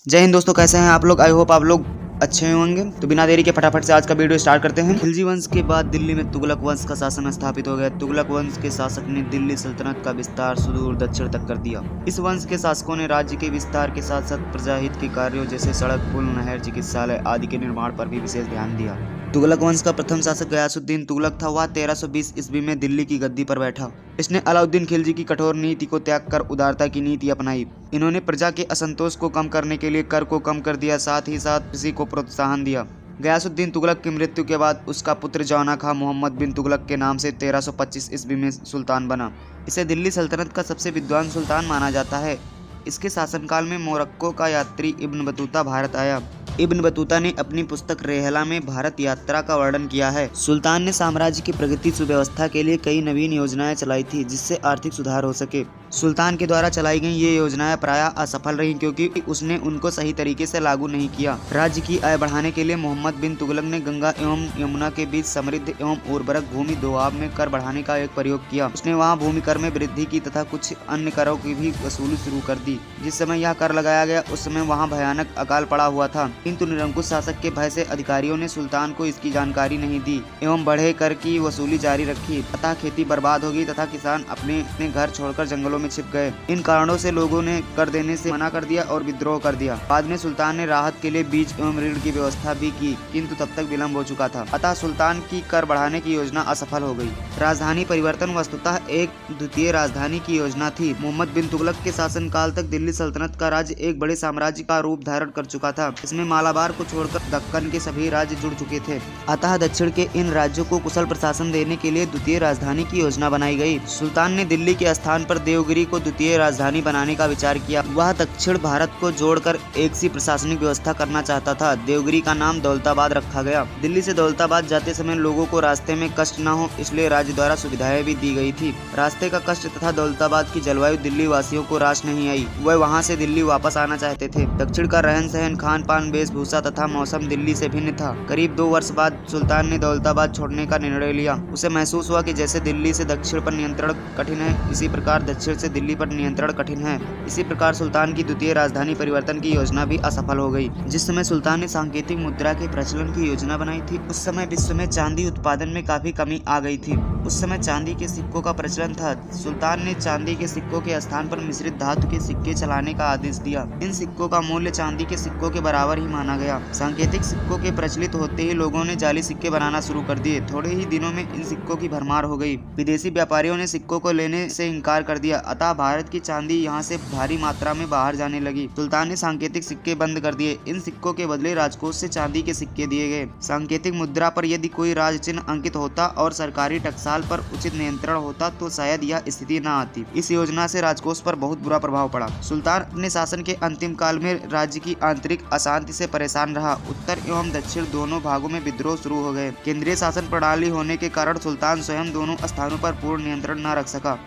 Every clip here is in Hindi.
जय हिंद दोस्तों, कैसे हैं आप लोग। आई होप आप लोग अच्छे होंगे। तो बिना देरी के फटाफट से आज का वीडियो स्टार्ट करते हैं। खिलजी वंश के बाद दिल्ली में तुगलक वंश का शासन स्थापित हो गया। तुगलक वंश के शासक ने दिल्ली सल्तनत का विस्तार सुदूर दक्षिण तक कर दिया। इस वंश के शासकों ने राज्य के विस्तार के साथ साथ प्रजाहित के कार्यों जैसे सड़क, पुल, नहर, चिकित्सालय आदि के निर्माण पर भी विशेष ध्यान दिया। तुगलक वंश का प्रथम शासक गयासुद्दीन तुगलक था। वह 1320 ईस्वी में दिल्ली की गद्दी पर बैठा। इसने अलाउद्दीन खिलजी की कठोर नीति को त्याग कर उदारता की नीति अपनाई। इन्होंने प्रजा के असंतोष को कम करने के लिए कर को कम कर दिया, साथ ही साथ कृषि को प्रोत्साहन दिया। गयासुद्दीन तुगलक की मृत्यु के बाद उसका पुत्र जौना खां मोहम्मद बिन तुगलक के नाम से 1325 ईस्वी में सुल्तान बना। इसे दिल्ली सल्तनत का सबसे विद्वान सुल्तान माना जाता है। इसके शासनकाल में मोरक्को का यात्री इब्न बतूता भारत आया। इब्न बतूता ने अपनी पुस्तक रेहला में भारत यात्रा का वर्णन किया है। सुल्तान ने साम्राज्य की प्रगति सुव्यवस्था के लिए कई नवीन योजनाएं चलाई थी, जिससे आर्थिक सुधार हो सके। सुल्तान के द्वारा चलाई गई ये योजनाएं प्रायः असफल रहीं, क्योंकि उसने उनको सही तरीके से लागू नहीं किया। राज्य की आय बढ़ाने के लिए मोहम्मद बिन तुगलक ने गंगा एवं यमुना के बीच समृद्ध एवं उर्वरक भूमि दोआब में कर बढ़ाने का एक प्रयोग किया। उसने वहां भूमि कर में वृद्धि की तथा कुछ अन्य करों की भी वसूली शुरू कर दी। जिस समय यह कर लगाया गया उस समय वहाँ भयानक अकाल पड़ा हुआ था, किंतु निरंकुश शासक के भय से अधिकारियों ने सुल्तान को इसकी जानकारी नहीं दी एवं बढ़े कर की वसूली जारी रखी। अतः खेती बर्बाद हो गई तथा किसान अपने अपने घर छोड़कर जंगलों में छिप गए। इन कारणों से लोगों ने कर देने से मना कर दिया और विद्रोह कर दिया। बाद में सुल्तान ने राहत के लिए बीज एवं ऋण की व्यवस्था भी की, किंतु तब तक विलम्ब हो चुका था। अतः सुल्तान की कर बढ़ाने की योजना असफल हो गई। राजधानी परिवर्तन वस्तुतः एक द्वितीय राजधानी की योजना थी। मोहम्मद बिन तुगलक के शासन काल तक दिल्ली सल्तनत का राज्य एक बड़े साम्राज्य का रूप धारण कर चुका था। इसमें मालाबार को छोड़कर दक्कन के सभी राज्य जुड़ चुके थे। अतः दक्षिण के इन राज्यों को कुशल प्रशासन देने के लिए द्वितीय राजधानी की योजना बनाई गई। सुल्तान ने दिल्ली के स्थान पर देवगिरी को द्वितीय राजधानी बनाने का विचार किया। वह दक्षिण भारत को जोड़कर एक सी प्रशासनिक व्यवस्था करना चाहता था। देवगिरी का नाम दौलताबाद रखा गया। दिल्ली से दौलताबाद जाते समय लोगों को रास्ते में कष्ट न हो, इसलिए राज्य द्वारा सुविधाएं भी दी गई थी। रास्ते का कष्ट तथा दौलताबाद की जलवायु दिल्ली वासियों को रास नहीं आई। वह वहां से दिल्ली वापस आना चाहते थे। दक्षिण का रहन सहन, खान पान, वेशभूषा तथा मौसम दिल्ली से भिन्न था। करीब 2 वर्ष बाद सुल्तान ने दौलताबाद छोड़ने का निर्णय लिया। उसे महसूस हुआ कि जैसे दिल्ली से दक्षिण पर नियंत्रण कठिन है, इसी प्रकार दक्षिण से दिल्ली पर नियंत्रण कठिन है। इसी प्रकार सुल्तान की द्वितीय राजधानी परिवर्तन की योजना भी असफल हो गई। जिस समय सुल्तान ने सांकेतिक मुद्रा के प्रचलन की योजना बनाई थी, उस समय विश्व में चांदी उत्पादन में काफी कमी आ गई थी। उस समय चांदी के सिक्कों का प्रचलन था। सुल्तान ने चांदी के सिक्कों के स्थान पर मिश्रित धातु के सिक्के चलाने का आदेश दिया। इन सिक्कों का मूल्य चांदी के सिक्कों के बराबर ही माना गया। सांकेतिक सिक्कों के प्रचलित होते ही लोगों ने जाली सिक्के बनाना शुरू कर दिए। थोड़े ही दिनों में इन सिक्कों की भरमार हो गई। विदेशी व्यापारियों ने सिक्कों को लेने से इनकार कर दिया। अतः भारत की चांदी यहाँ से भारी मात्रा में बाहर जाने लगी। सुल्तान ने सांकेतिक सिक्के बंद कर दिए। इन सिक्कों के बदले राजकोष से चांदी के सिक्के दिए गए। सांकेतिक मुद्रा पर यदि कोई राज चिन्ह अंकित होता और सरकारी टकसाल पर उचित नियंत्रण होता तो शायद यह स्थिति न आती। इस योजना से राजकोष पर बहुत बुरा प्रभाव पड़ा। सुल्तान अपने शासन के अंतिम काल में राज्य की आंतरिक अशांति से परेशान रहा। उत्तर एवं दक्षिण दोनों भागों में विद्रोह शुरू हो गए। केंद्रीय शासन प्रणाली होने के कारण सुल्तान स्वयं दोनों स्थानों पर पूर्ण नियंत्रण न रख सका।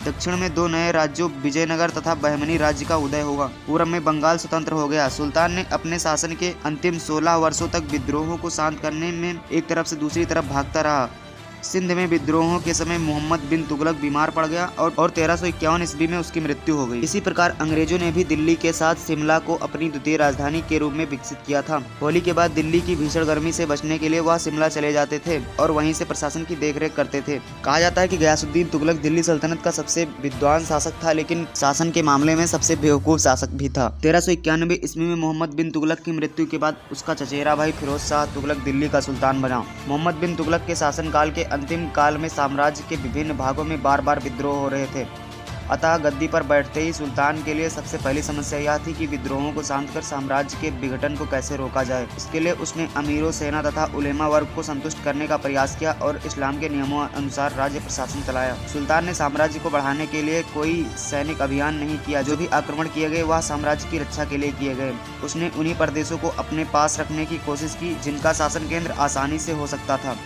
दक्षिण में 2 नए राज्यों विजयनगर तथा बहमनी राज्य का उदय हुआ। पूर्व में बंगाल स्वतंत्र हो गया। सुल्तान ने अपने शासन के अंतिम 16 वर्षों तक विद्रोहों को शांत करने में एक तरफ से दूसरी तरफ भागता रहा। सिंध में विद्रोहों के समय मोहम्मद बिन तुगलक बीमार पड़ गया और 1351 ईस्वी में उसकी मृत्यु हो गई। इसी प्रकार अंग्रेजों ने भी दिल्ली के साथ शिमला को अपनी द्वितीय राजधानी के रूप में विकसित किया था। होली के बाद दिल्ली की भीषण गर्मी से बचने के लिए वह शिमला चले जाते थे और वहीं से प्रशासन की देखरेख करते थे। कहा जाता है कि गयासुद्दीन तुगलक दिल्ली सल्तनत का सबसे विद्वान शासक था, लेकिन शासन के मामले में सबसे बेवकूफ शासक भी था। 1391 ईस्वी में मोहम्मद बिन तुगलक की मृत्यु के बाद उसका चचेरा भाई फिरोज शाह तुगलक दिल्ली का सुल्तान बना। मोहम्मद बिन तुगलक के शासन काल के अंतिम काल में साम्राज्य के विभिन्न भागों में बार बार विद्रोह हो रहे थे। अतः गद्दी पर बैठते ही सुल्तान के लिए सबसे पहली समस्या यह थी कि विद्रोहों को शांत कर साम्राज्य के विघटन को कैसे रोका जाए। इसके लिए उसने अमीरों, सेना तथा उलेमा वर्ग को संतुष्ट करने का प्रयास किया और इस्लाम के नियमों अनुसार राज्य प्रशासन चलाया। सुल्तान ने साम्राज्य को बढ़ाने के लिए कोई सैनिक अभियान नहीं किया। जो भी आक्रमण किए गए वह साम्राज्य की रक्षा के लिए किए गए। उसने उन्हीं प्रदेशों को अपने पास रखने की कोशिश की जिनका शासन केंद्र आसानी से हो सकता था।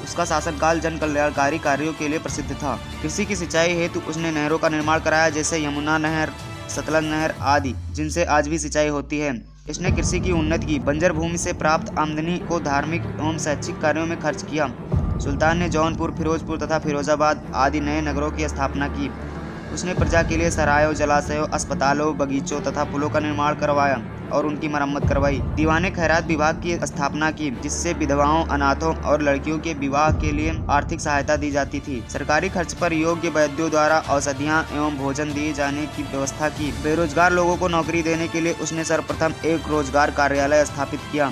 उसका शासनकाल जन कल्याणकारी कार्यों के लिए प्रसिद्ध था। कृषि की सिंचाई हेतु उसने नहरों का निर्माण कराया, जैसे यमुना नहर, सतलज नहर आदि, जिनसे आज भी सिंचाई होती है। इसने कृषि की उन्नति की। बंजर भूमि से प्राप्त आमदनी को धार्मिक एवं शैक्षिक कार्यों में खर्च किया। सुल्तान ने जौनपुर, फिरोजपुर तथा फिरोजाबाद आदि नए नगरों की स्थापना की। उसने प्रजा के लिए सरायों, जलाशयों, अस्पतालों, बगीचों तथा पुलों का निर्माण करवाया और उनकी मरम्मत करवाई। दीवाने खैरात विभाग की स्थापना की, जिससे विधवाओं, अनाथों और लड़कियों के विवाह के लिए आर्थिक सहायता दी जाती थी। सरकारी खर्च पर योग्य वैद्यों द्वारा औषधियाँ एवं भोजन दिए जाने की व्यवस्था की। बेरोजगार लोगों को नौकरी देने के लिए उसने सर्वप्रथम एक रोजगार कार्यालय स्थापित किया।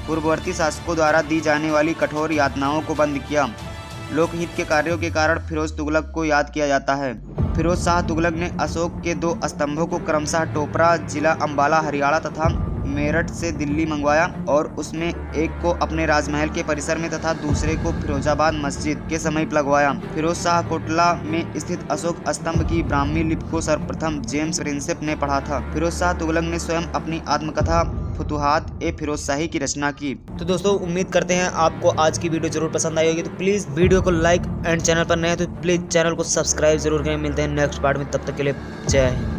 पूर्ववर्ती शासकों द्वारा दी जाने वाली कठोर यातनाओं को बंद किया। लोकहित के कार्यों के कारण फिरोज तुगलक को याद किया जाता है। फिरोज शाह तुगलक ने अशोक के 2 स्तंभों को क्रमशः टोपरा, जिला अंबाला, हरियाणा तथा मेरठ से दिल्ली मंगवाया और उसमें एक को अपने राजमहल के परिसर में तथा दूसरे को फिरोजाबाद मस्जिद के समीप लगवाया। फिरोज शाह कोटला में स्थित अशोक स्तंभ की ब्राह्मी लिपि को सर्वप्रथम जेम्स प्रिंसेप ने पढ़ा था। फिरोज शाह तुगलक ने स्वयं अपनी आत्मकथा फुतुहात ए फिरोज शाही की रचना की। तो दोस्तों, उम्मीद करते हैं आपको आज की वीडियो जरूर पसंद आई होगी। तो प्लीज वीडियो को लाइक एंड चैनल पर नए हैं तो प्लीज चैनल को सब्सक्राइब जरूर करें। मिलते हैं नेक्स्ट पार्ट में, तब तक के लिए जय हिंद।